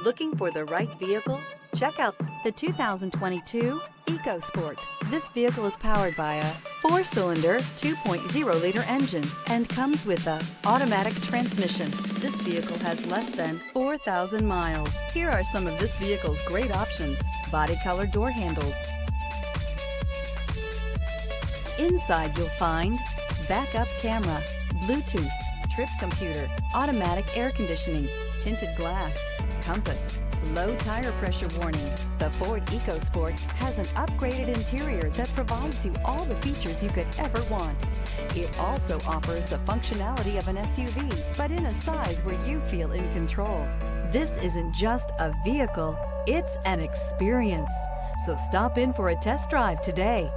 Looking for the right vehicle? Check out the 2022 EcoSport. This vehicle is powered by a 4-cylinder, 2.0-liter engine and comes with a automatic transmission. This vehicle has less than 4,000 miles. Here are some of this vehicle's great options: body color door handles. Inside you'll find backup camera, Bluetooth, trip computer, automatic air conditioning, tinted glass, compass, low tire pressure warning. The Ford EcoSport has an upgraded interior that provides you all the features you could ever want. It also offers the functionality of an SUV, but in a size where you feel in control. This isn't just a vehicle, it's an experience. So stop in for a test drive today.